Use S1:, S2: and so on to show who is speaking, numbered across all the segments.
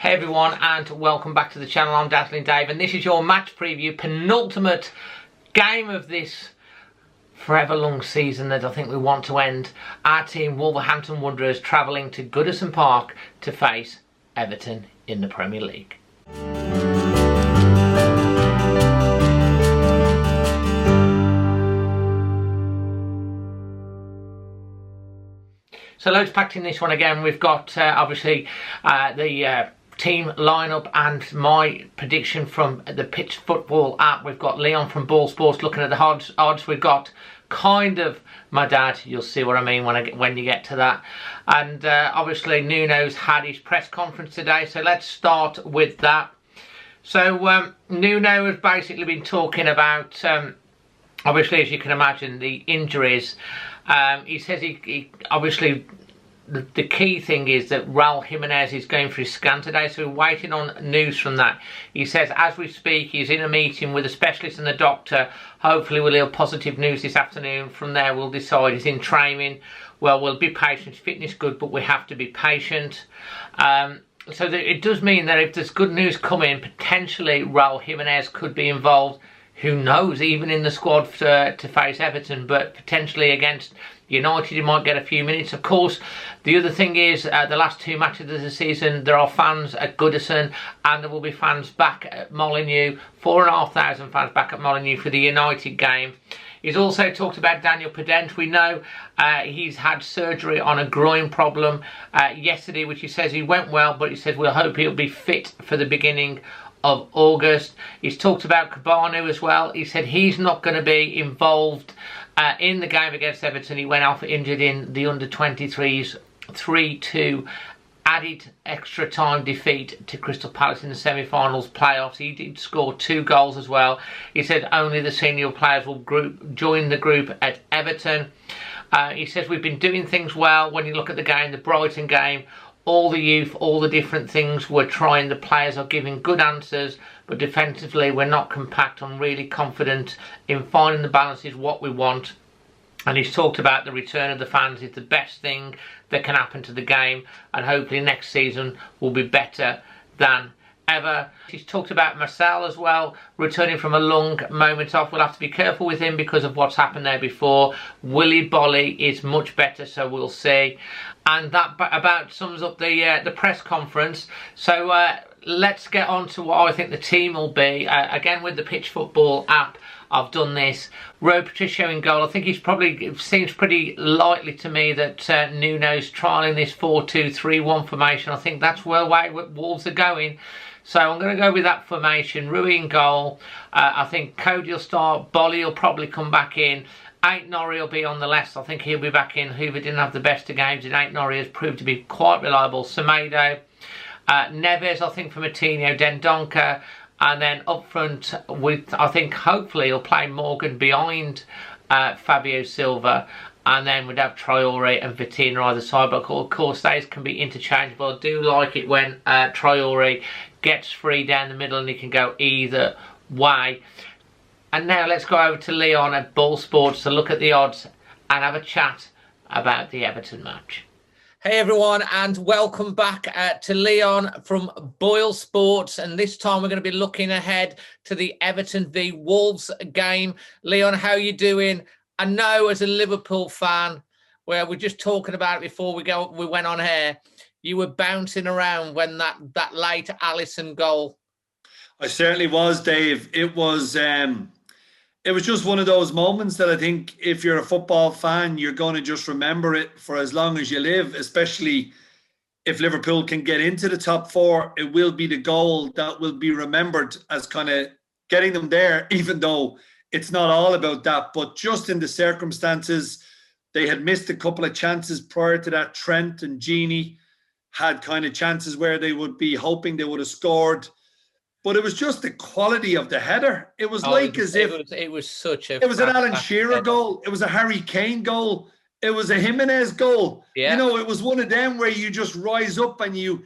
S1: Hey everyone, and welcome back to the channel. I'm Dazzling Dave, and this is your match preview, penultimate game of this forever long season that I think we want to end. Our team, Wolverhampton Wanderers, travelling to Goodison Park to face Everton in the Premier League. So loads packed in this one again. We've got obviously the team lineup and my prediction from the PitchFootball app. We've got Leon from BoyleSports looking at the odds. We've got kind of my dad. You'll see what I mean when you get to that. And obviously Nuno's had his press conference today. So let's start with that. So Nuno has basically been talking about, obviously, as you can imagine, the injuries. He says he obviously the key thing is that Raul Jimenez is going for his scan today, so we're waiting on news from that. He says as we speak he's in a meeting with a specialist and the doctor. Hopefully we'll hear positive news this afternoon. From there we'll decide. He's in training. Well, we'll be patient. Fitness good, but we have to be patient. So it does mean that if there's good news coming, potentially Raul Jimenez could be involved. Who knows, even in the squad to face Everton, but potentially against United he might get a few minutes. Of course, the other thing is the last two matches of the season there are fans at Goodison and there will be fans back at Molineux, 4,500 fans back at Molineux for the United game. He's also talked about Daniel Pedent. We know he's had surgery on a groin problem yesterday, which he says he went well, but he says we'll hope he'll be fit for the beginning of August. He's talked about Cabano as well. He said he's not going to be involved in the game against Everton. He went off injured in the under-23s 3-2 added extra time defeat to Crystal Palace in the semi-finals playoffs. He did score 2 goals as well. He said only the senior players will join the group at Everton. He says we've been doing things well. When you look at the game, the Brighton game, all the youth, all the different things we're trying, the players are giving good answers, but defensively we're not compact. I'm really confident in finding the balance is what we want. And he's talked about the return of the fans is the best thing that can happen to the game, and hopefully next season will be better than ever. He's talked about Marcel as well, returning from a long moment off. We'll have to be careful with him because of what's happened there before. Willy Bolly is much better, so we'll see. And that about sums up the press conference. So let's get on to what I think the team will be. Again, with the PitchFootball app, I've done this. Rui Patricio in goal. I think it seems pretty likely to me that Nuno's trialling this 4-2-3-1 formation. I think that's where Wolves are going. So I'm going to go with that formation. Rui in goal. I think Cody will start. Bolly will probably come back in. Aït-Nouri will be on the left. I think he'll be back in. Hoover didn't have the best of games, and Aït-Nouri has proved to be quite reliable. Semedo. Neves, I think, for Matinho. Dendoncker. And then up front, with I think hopefully he'll play Morgan behind Fabio Silva. And then we'd have Traore and Vitinha either side. But of course, those can be interchangeable. I do like it when Traore gets free down the middle and he can go either way. And now let's go over to Leon at BoyleSports to look at the odds and have a chat about the Everton match. Hey everyone, and welcome back to Leon from BoyleSports, and this time we're going to be looking ahead to the Everton v Wolves game. Leon, how are you doing? I know as a Liverpool fan, where we're just talking about it before we went on air, you were bouncing around when that late Alisson goal.
S2: I certainly was, Dave. It was just one of those moments that I think if you're a football fan, you're going to just remember it for as long as you live, especially if Liverpool can get into the top 4. It will be the goal that will be remembered as kind of getting them there, even though it's not all about that. But just in the circumstances, they had missed a couple of chances prior to that. Trent and Gini had kind of chances where they would be hoping they would have scored. But it was just the quality of the header. It was
S1: it was such a...
S2: It was an Alan Shearer goal. It was a Harry Kane goal. It was a Jimenez goal.
S1: Yeah.
S2: You know, it was one of them where you just rise up and you...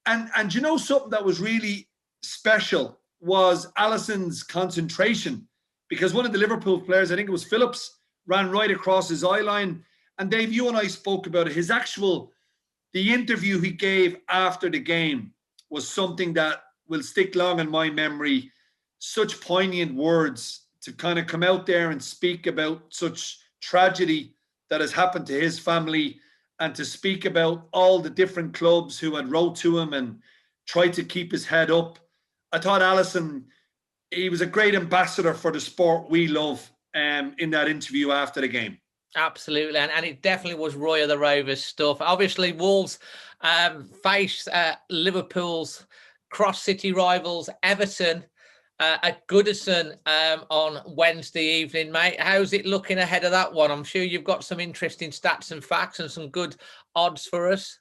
S2: And you know something that was really special was Alisson's concentration. Because one of the Liverpool players, I think it was Phillips, ran right across his eye line. And Dave, you and I spoke about it. The interview he gave after the game was something that will stick long in my memory. Such poignant words to kind of come out there and speak about such tragedy that has happened to his family, and to speak about all the different clubs who had wrote to him and tried to keep his head up. I thought Alisson, he was a great ambassador for the sport we love in that interview after the game.
S1: Absolutely, and it definitely was Roy of the Rovers stuff. Obviously, Wolves face Liverpool's cross-city rivals, Everton, at Goodison on Wednesday evening, mate. How's it looking ahead of that one? I'm sure you've got some interesting stats and facts and some good odds for us.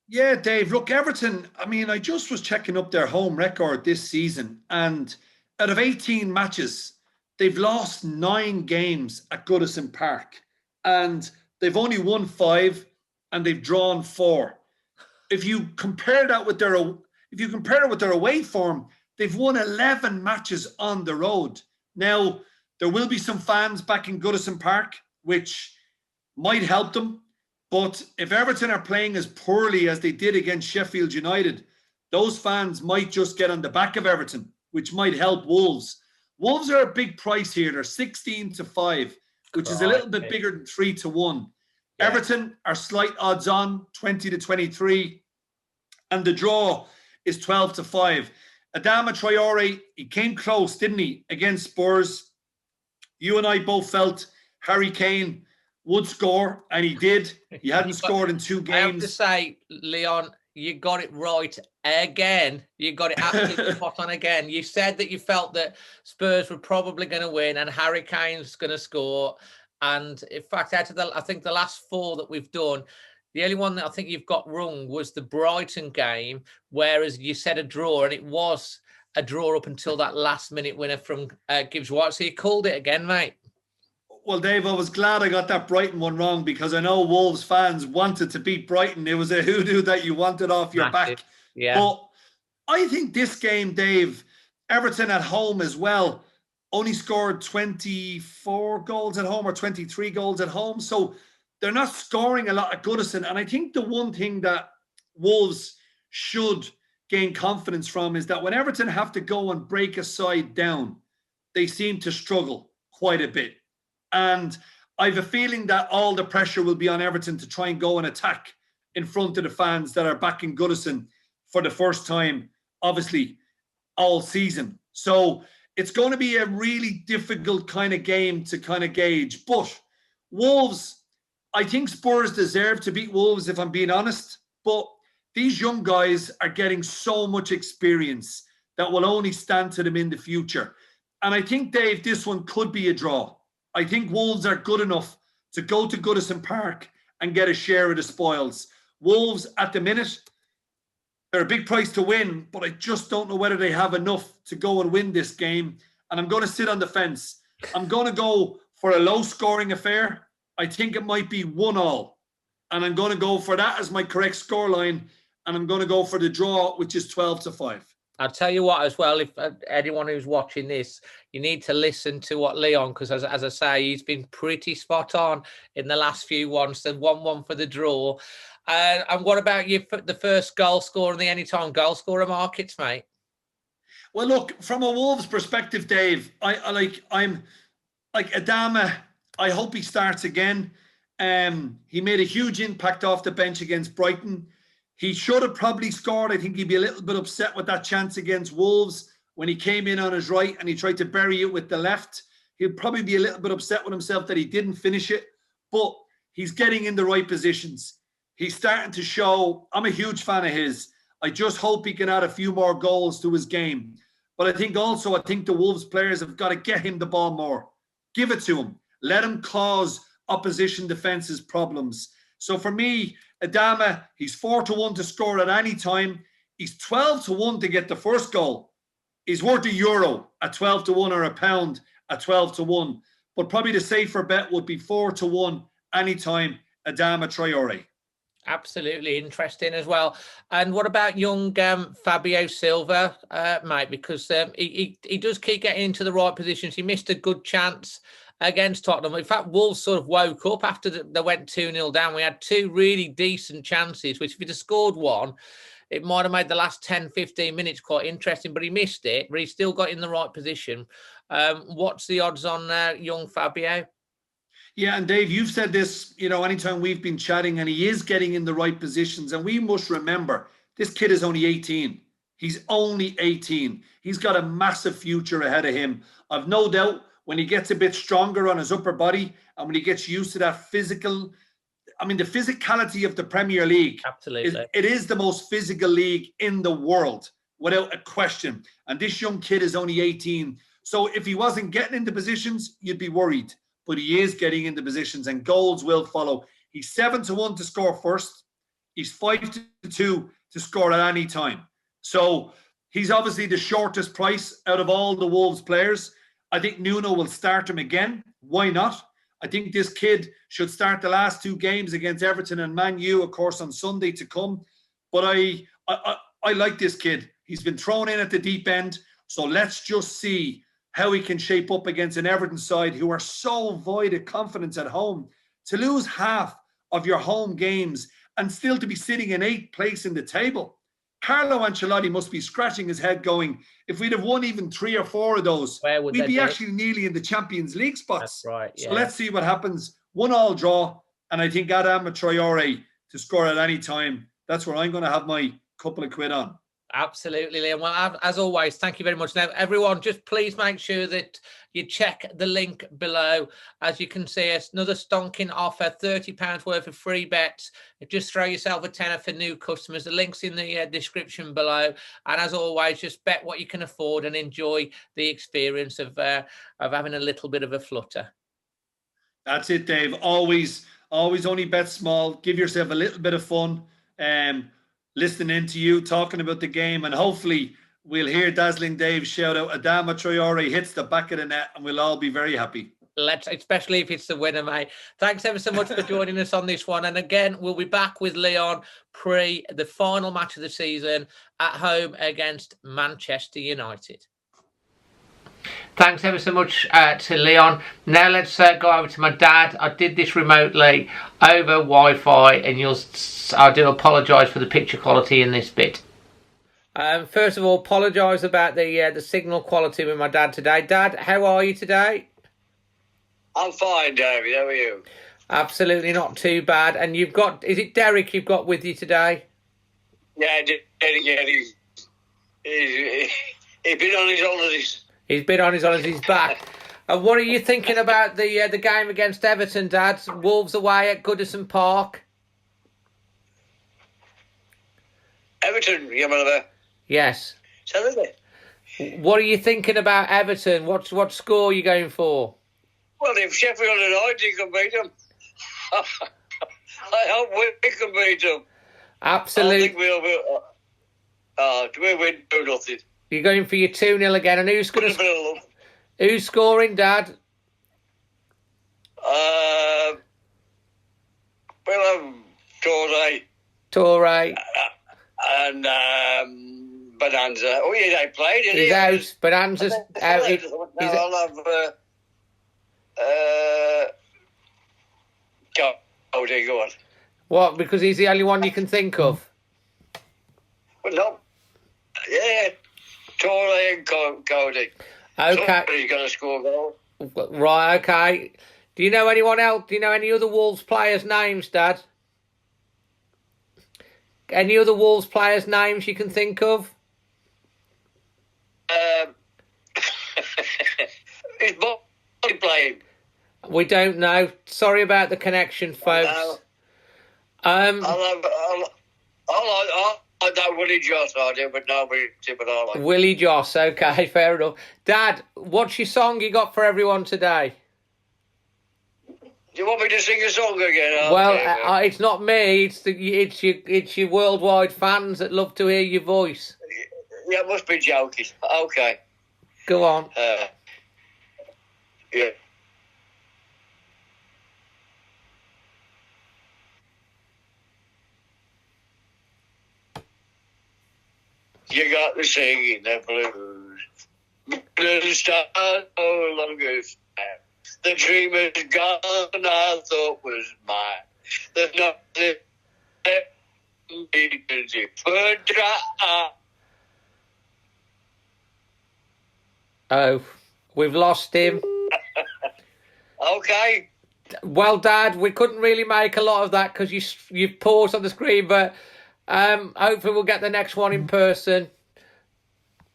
S2: Yeah, Dave, look, Everton, I mean, I just was checking up their home record this season, and out of 18 matches, they've lost 9 games at Goodison Park, and they've only won 5 and they've drawn 4. If you compare that with their away form, they've won 11 matches on the road. Now, there will be some fans back in Goodison Park, which might help them. But if Everton are playing as poorly as they did against Sheffield United, those fans might just get on the back of Everton, which might help Wolves. Wolves are a big price here. They're 16-5, which is a little bit bigger than 3-1. Yeah. Everton are slight odds on, 20-23. And the draw is 12-5. Adama Traore, he came close, didn't he, against Spurs? You and I both felt Harry Kane would score, and he did. He hadn't scored in 2 games.
S1: I have to say, Leon, you got it right again. You got it absolutely spot on again. You said that you felt that Spurs were probably going to win and Harry Kane's going to score. And in fact, out of I think the last 4 that we've done, the only one that I think you've got wrong was the Brighton game, whereas you said a draw, and it was a draw up until that last-minute winner from Gibbs White. So you called it again, mate.
S2: Well, Dave, I was glad I got that Brighton one wrong, because I know Wolves fans wanted to beat Brighton. It was a hoodoo that you wanted off your back.
S1: Yeah.
S2: But I think this game, Dave, Everton at home as well, only scored 24 goals at home or 23 goals at home. So they're not scoring a lot at Goodison. And I think the one thing that Wolves should gain confidence from is that when Everton have to go and break a side down, they seem to struggle quite a bit. And I have a feeling that all the pressure will be on Everton to try and go and attack in front of the fans that are back in Goodison for the first time, obviously, all season. So it's going to be a really difficult kind of game to kind of gauge. But Wolves, I think Spurs deserve to beat Wolves, if I'm being honest. But these young guys are getting so much experience that will only stand to them in the future. And I think, Dave, this one could be a draw. I think Wolves are good enough to go to Goodison Park and get a share of the spoils. Wolves, at the minute, they're a big price to win, but I just don't know whether they have enough to go and win this game. And I'm going to sit on the fence. I'm going to go for a low-scoring affair. I think it might be 1-1. And I'm going to go for that as my correct scoreline. And I'm going to go for the draw, which is 12-5.
S1: I'll tell you what as well, if anyone who's watching this, you need to listen to what Leon, because as I say, he's been pretty spot on in the last few ones. So 1-1 for the draw. And what about you, the first goal scorer and the anytime goal scorer markets, mate?
S2: Well, look, from a Wolves perspective, Dave, I'm like Adama. I hope he starts again. He made a huge impact off the bench against Brighton. He should have probably scored. I think he'd be a little bit upset with that chance against Wolves when he came in on his right and he tried to bury it with the left. He'd probably be a little bit upset with himself that he didn't finish it, but he's getting in the right positions. He's starting to show. I'm a huge fan of his. I just hope he can add a few more goals to his game. But I think the Wolves players have got to get him the ball more. Give it to him. Let him cause opposition defenses problems. So for me, Adama, he's 4-1 to score at any time. He's 12-1 to get the first goal. He's worth €1 at 12-1 or £1 at 12-1. But probably the safer bet would be 4-1 anytime, Adama Traore.
S1: Absolutely interesting as well. And what about young Fabio Silva, mate? Because he does keep getting into the right positions. He missed a good chance against Tottenham. In fact, Wolves sort of woke up after they went 2-0 down. We had 2 really decent chances, which if he'd have scored one, it might have made the last 10, 15 minutes quite interesting, but he missed it, but he still got in the right position. What's the odds on young Fabio?
S2: Yeah, and Dave, you've said this, anytime we've been chatting, and he is getting in the right positions. And we must remember, this kid is only 18. He's only 18. He's got a massive future ahead of him. I've no doubt when he gets a bit stronger on his upper body and when he gets used to that physical, the physicality of the Premier League.
S1: Absolutely.
S2: It is the most physical league in the world, without a question. And this young kid is only 18. So if he wasn't getting into positions, you'd be worried. But he is getting into positions and goals will follow. He's 7-1 to score first. He's 5-2 to score at any time. So he's obviously the shortest price out of all the Wolves players. I think Nuno will start him again. Why not? I think this kid should start the last 2 games against Everton and Man U, of course, on Sunday to come. But I like this kid. He's been thrown in at the deep end. So let's just see how he can shape up against an Everton side who are so void of confidence at home. To lose half of your home games and still to be sitting in 8th place in the table. Carlo Ancelotti must be scratching his head going, if we'd have won even 3 or 4 of those, we'd be actually nearly in the Champions League spots.
S1: That's right. Yeah.
S2: So let's see what happens. 1-1 draw, and I think Adama Traore to score at any time. That's where I'm going to have my couple of quid on.
S1: Absolutely, Liam. Well, as always, thank you very much. Now, everyone, just please make sure that you check the link below. As you can see, it's another stonking offer, £30 worth of free bets. Just throw yourself a tenner for new customers. The link's in the description below. And as always, just bet what you can afford and enjoy the experience of having a little bit of a flutter.
S2: That's it, Dave. Always only bet small. Give yourself a little bit of fun. Listening to you, talking about the game, and hopefully we'll hear Dazzling Dave shout out Adama Traore hits the back of the net, and we'll all be very happy.
S1: Especially if it's the winner, mate. Thanks ever so much for joining us on this one. And again, we'll be back with Leon pre the final match of the season at home against Manchester United. Thanks ever so much to Leon. Now let's go over to my dad. I did this remotely over Wi-Fi, and I do apologise for the picture quality in this bit. First of all, apologise about the signal quality with my dad today. Dad, how are you today?
S3: I'm fine, David. How are you?
S1: Absolutely not too bad. And is it Derek you've got with you today?
S3: Yeah, Derek. Yeah, he's been on his holidays.
S1: He's been on his holidays. He's back. And what are you thinking about the game against Everton, Dad? Wolves away at Goodison Park.
S3: Everton, you remember?
S1: Yes.
S3: Saturday.
S1: What are you thinking about Everton? What score are you going for?
S3: Well, if Sheffield United can beat them, I hope we can beat them.
S1: Absolutely.
S3: I think we'll win 2-0.
S1: You're going for your 2-0 again, and who's scoring, Dad?
S3: Well,
S1: Torre.
S3: And Bonanza. Oh, yeah, they played.
S1: He's out. Bonanza's out.
S3: I'll have... go on.
S1: What? Because he's the only one you can think of?
S3: Well, no. Yeah. Torre and Cody.
S1: Okay.
S3: He's going to score goal.
S1: Right, okay. Do you know anyone else? Do you know any other Wolves players' names, Dad? Any other Wolves players' names you can think of?
S3: Is Bobby playing?
S1: We don't know. Sorry about the connection, folks.
S3: No. I know Willie Joss, I do, but nobody.
S1: Willie Joss, okay, fair enough. Dad, what's your song you got for everyone today?
S3: Do you want me to sing a song again?
S1: Well, it's not me. It's your worldwide fans that love to hear your voice.
S3: Yeah, it must be joking. Okay.
S1: Go on.
S3: Yeah. You got me singing the blues. Little star no longer stand. The dream is gone, I thought was mine. There's nothing
S1: Oh, we've lost him.
S3: Okay.
S1: Well, Dad, we couldn't really make a lot of that because you've paused on the screen, but hopefully we'll get the next one in person.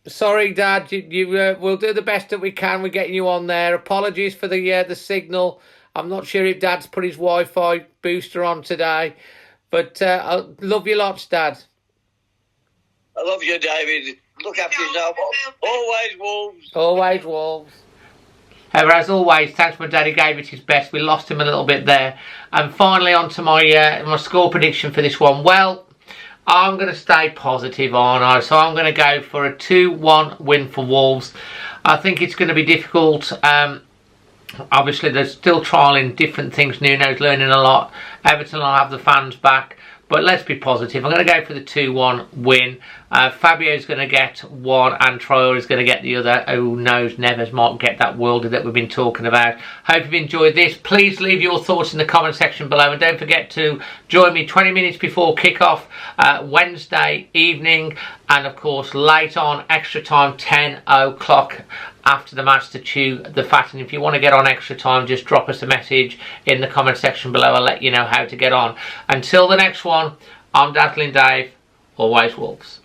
S1: Sorry, Dad, we'll do the best that we can. We're getting you on there. Apologies for the signal. I'm not sure if Dad's put his Wi-Fi booster on today, but I love you lots, Dad.
S3: I love you, David. Look after yourself. Always Wolves.
S1: Always Wolves. As always, thanks my daddy gave it his best. We lost him a little bit there. And finally on to my score prediction for this one. Well, I'm going to stay positive, aren't I? So I'm going to go for a 2-1 win for Wolves. I think it's going to be difficult. Obviously, they're still trialling different things. Nuno's learning a lot. Everton will have the fans back. But let's be positive. I'm going to go for the 2-1 win. Fabio's going to get one and Troyer is going to get the other. Who knows, Neves might get that worldie that we've been talking about. Hope you've enjoyed this. Please leave your thoughts in the comment section below. And don't forget to join me 20 minutes before kick-off Wednesday evening. And of course, late on, extra time, 10 o'clock after the match to chew the fat. And if you want to get on extra time, just drop us a message in the comment section below. I'll let you know how to get on. Until the next one, I'm Dazzling Dave. Always Wolves.